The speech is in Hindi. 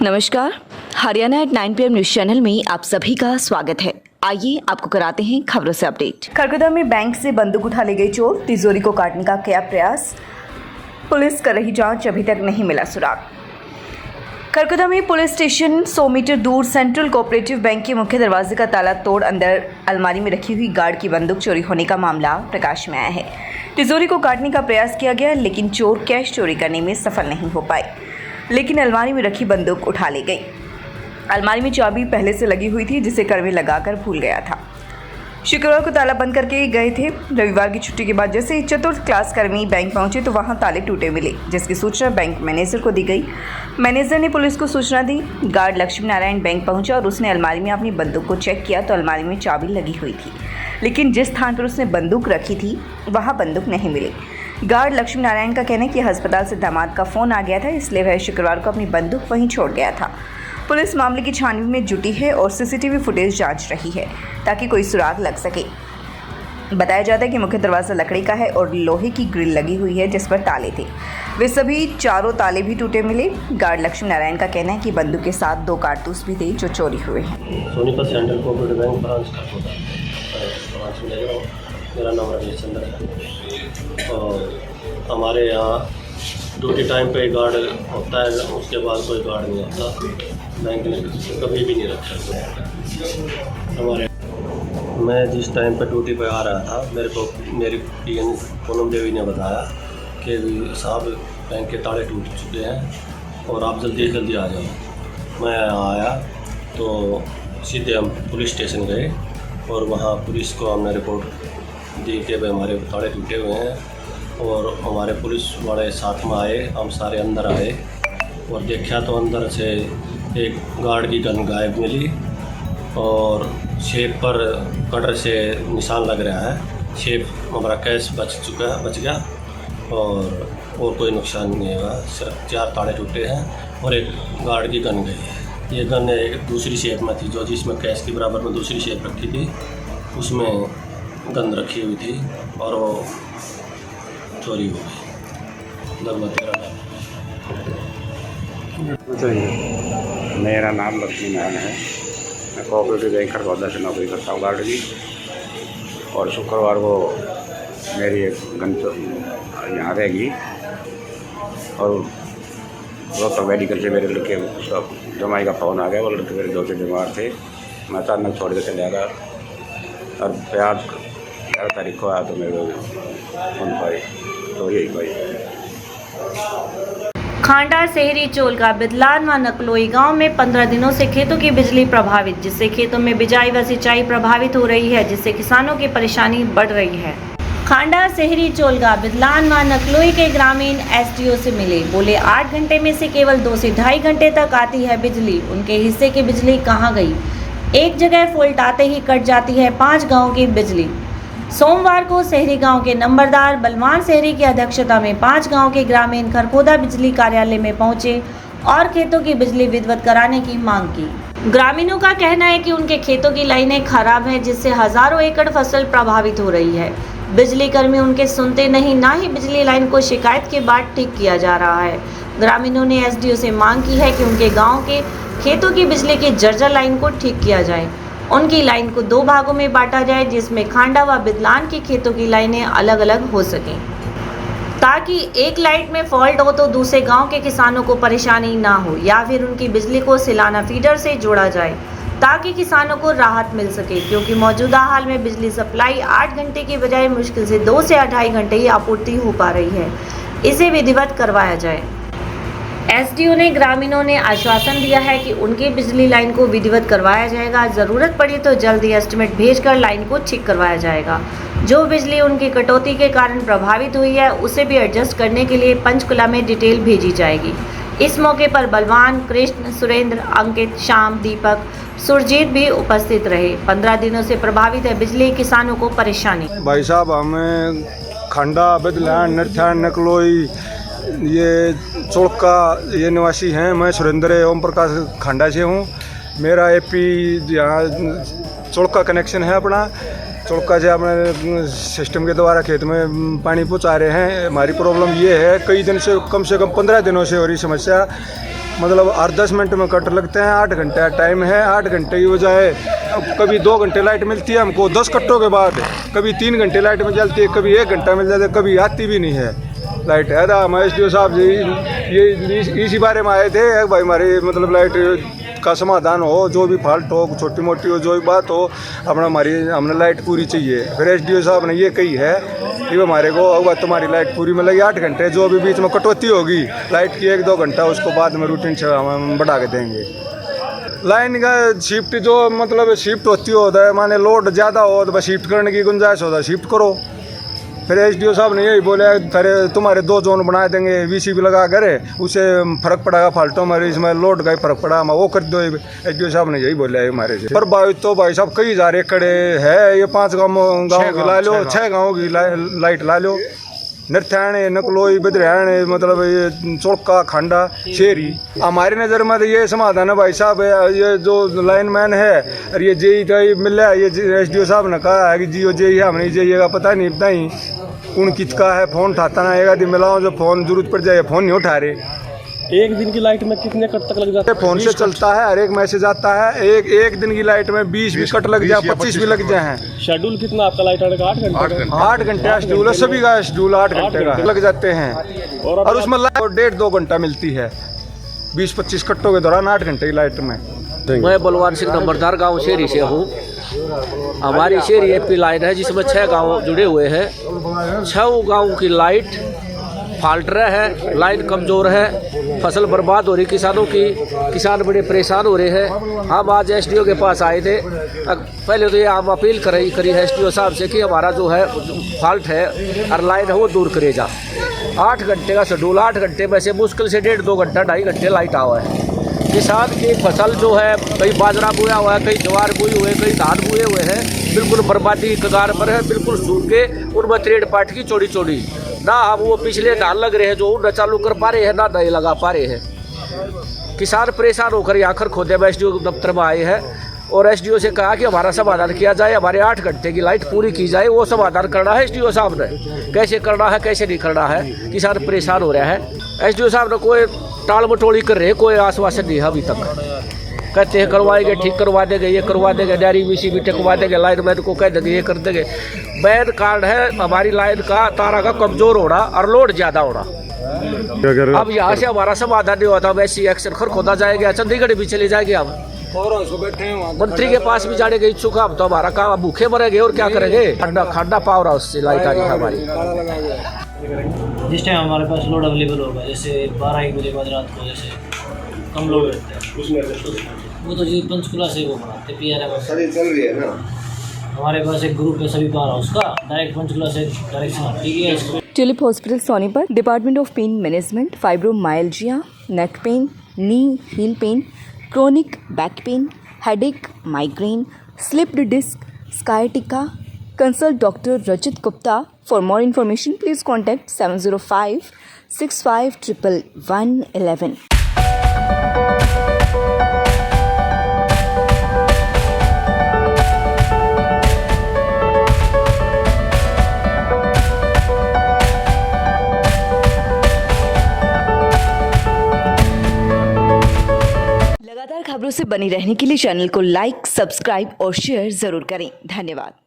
नमस्कार, Haryana at 9 PM news channel में आप सभी का स्वागत है। आइए आपको कराते हैं खबरों से अपडेट। खरगोदा में बैंक से बंदूक उठा ले गई चोर, तिजोरी को काटने का किया प्रयास, पुलिस कर रही जांच, अभी तक नहीं मिला सुराग। खरगोदा में पुलिस स्टेशन 100 मीटर दूर सेंट्रल कोऑपरेटिव बैंक के मुख्य दरवाजे का ताला तोड़ अंदर अलमारी में रखी हुई गार्ड की बंदूक चोरी होने का मामला प्रकाश में आया है। तिजोरी को काटने का प्रयास किया गया, लेकिन चोर कैश चोरी करने में सफल नहीं हो पाए, लेकिन अलमारी में रखी बंदूक उठा ले गई। अलमारी में चाबी पहले से लगी हुई थी, जिसे कर्मी लगाकर भूल गया था। शुक्रवार को ताला बंद करके गए थे। रविवार की छुट्टी के बाद जैसे ही चतुर्थ क्लास कर्मी बैंक पहुंचे तो वहां ताले टूटे मिले, जिसकी सूचना बैंक मैनेजर को दी गई। मैनेजर ने पुलिस को सूचना दी। गार्ड लक्ष्मी नारायण बैंक पहुंचा और उसने अलमारी में अपनी बंदूक को चेक किया तो अलमारी में चाबी लगी हुई थी, लेकिन जिस स्थान पर उसने बंदूक रखी थी वहाँ बंदूक नहीं मिली। गार्ड लक्ष्मी नारायण का कहना है कि अस्पताल से दामाद का फ़ोन आ गया था, इसलिए वह शुक्रवार को अपनी बंदूक वहीं छोड़ गया था। पुलिस मामले की छानबीन में जुटी है और सीसीटीवी फुटेज जांच रही है ताकि कोई सुराग लग सके। बताया जाता है कि मुख्य दरवाज़ा लकड़ी का है और लोहे की ग्रिल लगी हुई है जिस पर ताले थे। वे सभी चारों ताले भी टूटे मिले। गार्ड लक्ष्मी नारायण का कहना है कि बंदूक के साथ 2 कारतूस भी थे जो चोरी हुए हैं। Sonipat central cooperative bank branch में लग रहा हूँ। मेरा नाम राजेश चंद्र है और हमारे यहाँ ड्यूटी टाइम पे गार्ड होता है, उसके बाद कोई गार्ड नहीं होता। बैंक ने कभी भी नहीं रखा हमारे। मैं जिस टाइम पे ड्यूटी पे आ रहा था, मेरे को मेरी पीएन पूनम देवी ने बताया कि साहब बैंक के ताले टूट चुके हैं और आप जल्दी से जल्दी आ जाओ। मैं आया तो सीधे हम पुलिस स्टेशन गए और वहाँ पुलिस को हमने रिपोर्ट दी कि भाई हमारे ताले टूटे हुए हैं, और हमारे पुलिस वाले साथ में आए। हम सारे अंदर आए और देखा तो अंदर से एक गार्ड की गन गायब मिली और शेप पर कटर से निशान लग रहा है। शेप हमारा कैश बच गया और कोई नुकसान नहीं हुआ। सिर्फ 4 ताले टूटे हैं और एक गार्ड की गन गई है। ये गन एक दूसरी शेप में थी, जो जिसमें कैश के बराबर में दूसरी शेप रखी थी, उसमें गन रखी हुई थी और वो चोरी हो गई। लगभग 13 लाख। मेरा नाम लक्ष्मी नारायण है। मैं कोऑपरेटिव बैंक खरगोदा से नौकरी करता हूँ गार्ड की। और शुक्रवार को मेरी एक गन यहाँ रहेगी और रोहतक मेडिकल से मेरे लड़के जमाई का फ़ोन आ गया। वो लड़के मेरे 2 से बीमार थे। मैं अचानक छोड़ के चले गया और आज 11 तारीख को आया तो मेरे फोन पाई तो यही पाई। खांडा शहरी चोल का बिदलान व नकलोई गांव में 15 दिनों से खेतों की बिजली प्रभावित, जिससे खेतों में बिजाई व सिंचाई प्रभावित हो रही है, जिससे किसानों की परेशानी बढ़ रही है। खांडा शहरी चोल का बिदलान व नकलोई के ग्रामीण एसडीओ से मिले, बोले 8 घंटे में से केवल 2 से ढाई घंटे तक आती है बिजली। उनके हिस्से की बिजली कहाँ गई? एक जगह फॉल्ट आते ही कट जाती है 5 गाँव की बिजली। सोमवार को शहरी गांव के नंबरदार बलवान शहरी की अध्यक्षता में 5 गांव के ग्रामीण खरगोदा बिजली कार्यालय में पहुंचे और खेतों की बिजली विद्युत कराने की मांग की। ग्रामीणों का कहना है कि उनके खेतों की लाइनें खराब हैं, जिससे हजारों एकड़ फसल प्रभावित हो रही है। बिजली कर्मी उनके सुनते नहीं, ना ही बिजली लाइन को शिकायत के बाद ठीक किया जा रहा है। ग्रामीणों ने एसडीओ से मांग की है कि उनके गाँव के खेतों की बिजली की जर्जर लाइन को ठीक किया जाए। उनकी लाइन को 2 भागों में बांटा जाए, जिसमें खांडा व बिदलान की खेतों की लाइनें अलग अलग हो सकें, ताकि एक लाइट में फॉल्ट हो तो दूसरे गांव के किसानों को परेशानी ना हो, या फिर उनकी बिजली को सिलाना फीडर से जोड़ा जाए ताकि किसानों को राहत मिल सके, क्योंकि मौजूदा हाल में बिजली सप्लाई 8 घंटे की बजाय मुश्किल से 2 से 2.5 घंटे ही आपूर्ति हो पा रही है। इसे विधिवत करवाया जाए। एसडीओ ने ग्रामीणों ने आश्वासन दिया है कि उनकी बिजली लाइन को विधिवत करवाया जाएगा। ज़रूरत पड़ी तो जल्दी एस्टिमेट भेजकर लाइन को ठीक करवाया जाएगा। जो बिजली उनकी कटौती के कारण प्रभावित हुई है, उसे भी एडजस्ट करने के लिए पंचकुला में डिटेल भेजी जाएगी। इस मौके पर बलवान, कृष्ण, सुरेंद्र, अंकित, श्याम, दीपक, सुरजीत भी उपस्थित रहे। 15 दिनों से प्रभावित है बिजली, किसानों को परेशानी। भाई साहब, हमें खंडा, बिदलान, नरथान, नकलोई, ये चोड़का ये निवासी हैं। मैं सुरेंद्र ओम प्रकाश खांडा से हूँ। मेरा एपी यहाँ चोड़का कनेक्शन है अपना। चोड़का से अपने सिस्टम के द्वारा खेत में पानी पहुँचा रहे हैं। हमारी प्रॉब्लम ये है, कई दिन से कम 15 दिनों से हो रही समस्या मतलब 8-10 मिनट में कट लगते हैं। 8 घंटे का टाइम है। 8 घंटे की बजाय कभी 2 घंटे लाइट मिलती है हमको 10 कट्टों के बाद, कभी 3 घंटे लाइट मिल जाती है, कभी 1 घंटा मिल जाता है, कभी आती भी नहीं है लाइट। है ना, हम SDO साहब जी ये इसी बारे में आए थे भाई हमारी मतलब लाइट का समाधान हो, जो भी फाल्ट हो, छोटी मोटी हो, जो भी बात हो, अपना हमने लाइट पूरी चाहिए। फिर SDO साहब ने ये कही है कि हमारे को अब तुम्हारी लाइट पूरी मिलेगी 8 घंटे, जो भी बीच में कटौती होगी लाइट की 1-2 घंटा उसको बाद में रूटीन से हम बढ़ा के देंगे। लाइन का शिफ्ट जो मतलब शिफ्ट होती होता है, माने लोड ज़्यादा हो तो बस शिफ्ट करने की गुंजाइश होता है, शिफ्ट करो। फिर SDO साहब ने यही बोला तुम्हारे 2 जोन बना देंगे VCB लगा कर, उससे फ़र्क पड़ेगा फाल्टों में, इसमें लोड का ही फ़र्क पड़ा, हम वो कर दो। SDO साहब ने यही बोला है हमारे से। पर भाई तो भाई साहब कई सारे खड़े है, ये 5 गाँव की ला लो, 6 गाँव की लाइट ला लो, नरथाण, नकलोई, बदरैण, मतलब ये चोड़का, खांडा, शेरी। हमारी नज़र में तो ये समाधान है भाई साहब, ये जो लाइनमैन है और ये JE मिला है, ये SDO साहब ने कहा है कि जियो JE है, हमने JE का पता नहीं कौन किसका है, फ़ोन उठाता ना आएगा दिन मिलाओ, जो फ़ोन जरूरत पड़ जाए फ़ोन नहीं उठा रहे। एक दिन की लाइट में कितने कट तक लग जाते हैं? फ़ोन से चलता है, हर एक मैसेज आता है। एक दिन की लाइट में 20 भी कट लग जाए, 25 भी लग जाए। शेड्यूल कितना आपका लाइट आने का? 8 घंटे। 8 घंटे का शेड्यूल है, सभी का शेड्यूल 8 घंटे का लग जाते हैं। और उसमें लाइट 1.5-2 घंटा मिलती है 20-25 कट्टों के दौरान 8 घंटे की लाइट में। मैं बलवान सिंह नंबरदार गांव शेरी से हूँ। हमारी शेरी AP लाइन है जिसमें 6 गांव जुड़े हुए हैं। 6 गांव की लाइट फाल्ट है, लाइन कमज़ोर है, फसल बर्बाद हो रही किसानों की, किसान बड़े परेशान हो रहे हैं। हम आज SDO के पास आए थे। पहले तो ये हम अपील करी है SDO साहब से कि हमारा जो है फाल्ट है और लाइन है वो दूर करे जा। 8 घंटे का शेड्यूल, 8 घंटे में से मुश्किल से 1.5-2 घंटा 2.5 घंटे लाइट हुआ है। किसान की फसल जो है, कहीं बाजरा बोया हुआ है, कहीं ज्वार बोई हुए, कहीं धान बोए हुए हैं, बिल्कुल बर्बादी की कगार पर है, बिल्कुल सूख के उनमें त्रेड पाट की चौड़ी चौड़ी, ना हम वो पिछले धान लग रहे हैं जो न चालू कर पा रहे हैं, ना नए लगा पा रहे हैं। किसान परेशान होकर यहाँ खर खोदे में SDO दफ्तर में आए हैं और SDO से कहा कि हमारा समाधान किया जाए, हमारे 8 घंटे की लाइट पूरी की जाए। वो समाधान करना है SDO साहब ने, कैसे करना है कैसे नहीं करना है, किसान परेशान हो रहा है। SDO साहब ने कोई टाल मटोली कर रहे, कोई आश्वासन नहीं है अभी तक। कहते हैं करवाएंगे, ठीक करवा देंगे, ये करवा देंगे, डायरी VCB टिकवा देंगे, लाइन मैन को कह देंगे, ये कर देंगे। मेन कारण है हमारी लाइन का तारा का कमज़ोर होना और लोड ज़्यादा होना। अब यहाँ से हमारा समाधान नहीं होता, वैसी एक्शन खर खोदा जाएगा, चंडीगढ़ भी चले जाएंगे। हम मंत्री के पास भी जाने के इच्छुक, हम तो हमारा काम भूखे मरेंगे और क्या करेंगे। खांडा पावर हाउस से लाइट आ रही है हमारी। जिस टाइम हमारे पास लोड अवेलेबल होगा, जैसे 12-1 बजे बाद रात को जैसे कम लोड रहता है, वो तो जी पंचकुला से वो बनाते PRM सभी चल रही है ना। हमारे पास एक ग्रुप है सभी पावर हाउस का, डायरेक्ट पंचकुला से डायरेक्शन आती है इसको। Tulip hospital Sonipat, department of pain management, fibromyalgia, neck pain, knee heel pain, chronic back pain, headache, migraine, slipped disc, sciatica. Consult Dr. Rajat Gupta. For more information, please contact 705 65 111. लगातार खबरों से बनी रहने के लिए चैनल को लाइक, सब्सक्राइब और शेयर जरूर करें। धन्यवाद।